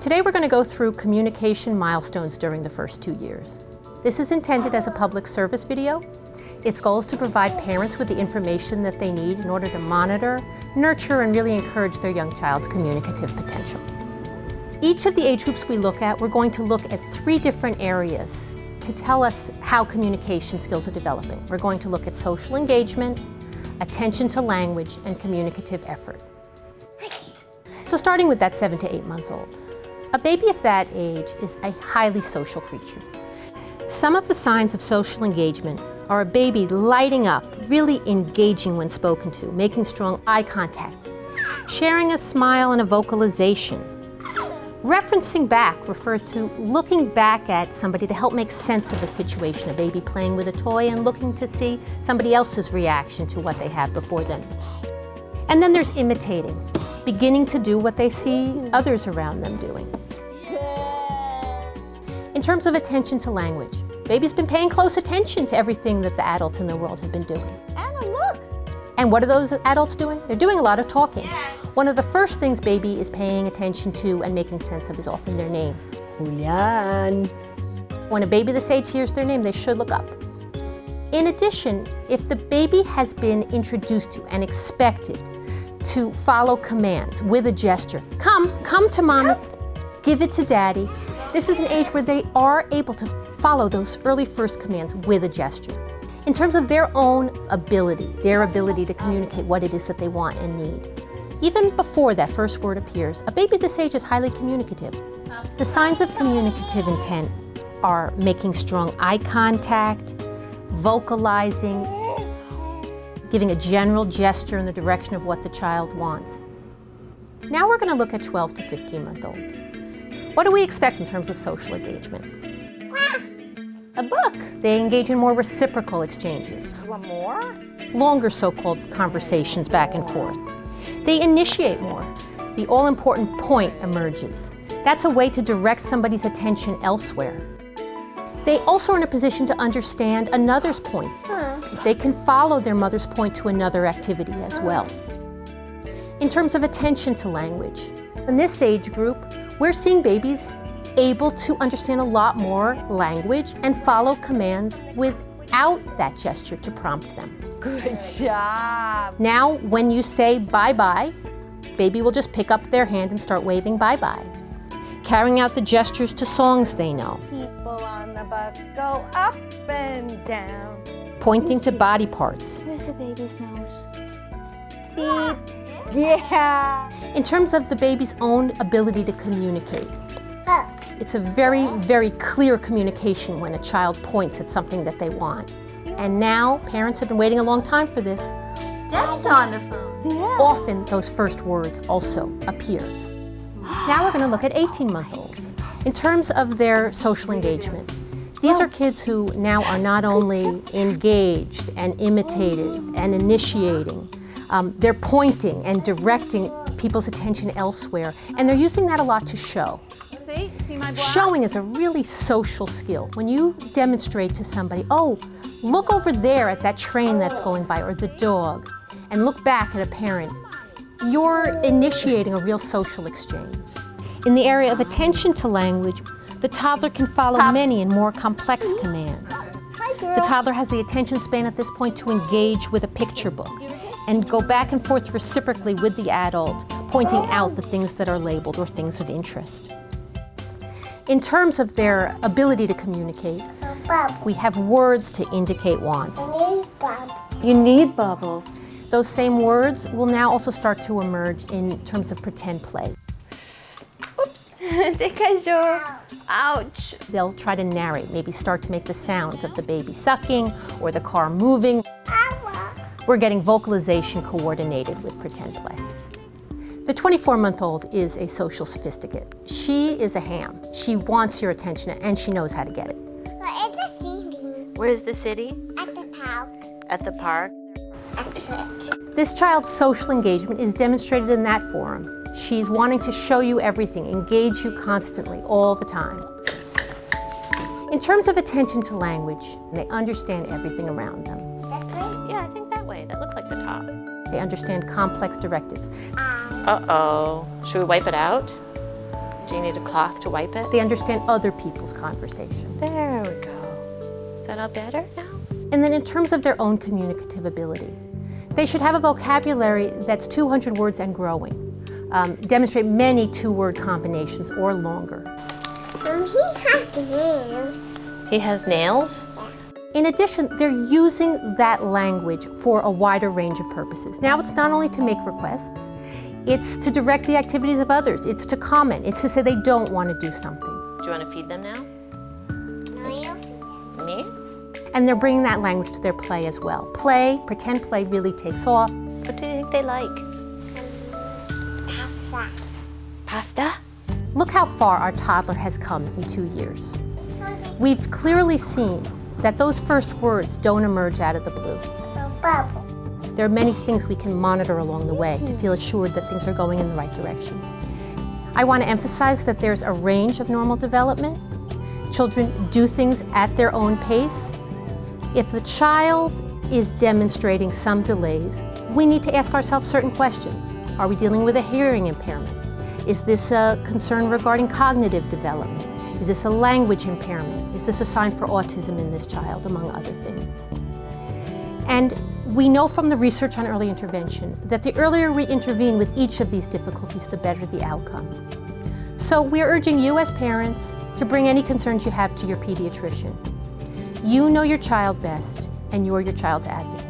Today we're going to go through communication milestones during the first 2 years. This is intended as a public service video. Its goal is to provide parents with the information that they need in order to monitor, nurture, and really encourage their young child's communicative potential. Each of the age groups we look at, we're going to look at 3 different areas to tell us how communication skills are developing. We're going to look at social engagement, attention to language, and communicative effort. So starting with that 7 to 8 month old. A baby of that age is a highly social creature. Some of the signs of social engagement are a baby lighting up, really engaging when spoken to, making strong eye contact, sharing a smile and a vocalization. Referencing back refers to looking back at somebody to help make sense of a situation, a baby playing with a toy and looking to see somebody else's reaction to what they have before them. And then there's imitating, beginning to do what they see others around them doing. In terms of attention to language, baby's been paying close attention to everything that the adults in the world have been doing. Anna, look! And what are those adults doing? They're doing a lot of talking. Yes. One of the first things baby is paying attention to and making sense of is often their name. Julian. When a baby this age hears their name, they should look up. In addition, if the baby has been introduced to and expected to follow commands with a gesture, come to mommy, give it to daddy. This is an age where they are able to follow those early first commands with a gesture. In terms of their own ability, their ability to communicate what it is that they want and need. Even before that first word appears, a baby this age is highly communicative. The signs of communicative intent are making strong eye contact, vocalizing, giving a general gesture in the direction of what the child wants. Now we're going to look at 12 to 15 month olds. What do we expect in terms of social engagement? A book. They engage in more reciprocal exchanges. One more? Longer so-called conversations back and forth. They initiate more. The all-important point emerges. That's a way to direct somebody's attention elsewhere. They also are in a position to understand another's point. They can follow their mother's point to another activity as well. In terms of attention to language, in this age group, we're seeing babies able to understand a lot more language and follow commands without that gesture to prompt them. Good job. Now, when you say bye-bye, baby will just pick up their hand and start waving bye-bye, carrying out the gestures to songs they know. People on the bus go up and down. Pointing to body parts. Where's the baby's nose? Beep. Yeah. In terms of the baby's own ability to communicate, it's a very, very clear communication when a child points at something that they want. And now, parents have been waiting a long time for this. Dad's on the phone. Yeah. Often, those first words also appear. Now we're going to look at 18-month-olds. In terms of their social engagement, these are kids who now are not only engaged and imitated and initiating, they're pointing and directing people's attention elsewhere, and they're using that a lot to show. See my blouse? Showing is a really social skill. When you demonstrate to somebody, oh, look over there at that train that's going by, or the dog, and look back at a parent, you're initiating a real social exchange. In the area of attention to language, the toddler can follow many and more complex commands. The toddler has the attention span at this point to engage with a picture book and go back and forth reciprocally with the adult, pointing out the things that are labeled or things of interest. In terms of their ability to communicate, we have words to indicate wants. You need bubbles. Those same words will now also start to emerge in terms of pretend play. Oops, ouch. They'll try to narrate, maybe start to make the sounds of the baby sucking or the car moving. We're getting vocalization coordinated with pretend play. The 24-month-old is a social sophisticate. She is a ham. She wants your attention and she knows how to get it. Where is the city? Where's the city? At the park. At the park. At the park. This child's social engagement is demonstrated in that forum. She's wanting to show you everything, engage you constantly, all the time. In terms of attention to language, they understand everything around them. That's right. Yeah, I think that way. That looks like the top. They understand complex directives. Uh-oh. Should we wipe it out? Do you need a cloth to wipe it? They understand other people's conversation. There we go. Is that all better now? And then in terms of their own communicative ability, they should have a vocabulary that's 200 words and growing. Demonstrate many two-word combinations or longer. He has nails. He has nails? In addition, they're using that language for a wider range of purposes. Now, it's not only to make requests, it's to direct the activities of others, it's to comment, it's to say they don't want to do something. Do you want to feed them now? No, you feed Me? And they're bringing that language to their play as well. Play, pretend play really takes off. What do you think they like? pasta. Pasta? Look how far our toddler has come in 2 years. We've clearly seen that those first words don't emerge out of the blue. Bubble. There are many things we can monitor along the way to feel assured that things are going in the right direction. I want to emphasize that there's a range of normal development. Children do things at their own pace. If the child is demonstrating some delays, we need to ask ourselves certain questions. Are we dealing with a hearing impairment? Is this a concern regarding cognitive development? Is this a language impairment? Is this a sign for autism in this child, among other things? And we know from the research on early intervention that the earlier we intervene with each of these difficulties, the better the outcome. So we're urging you as parents to bring any concerns you have to your pediatrician. You know your child best, and you're your child's advocate.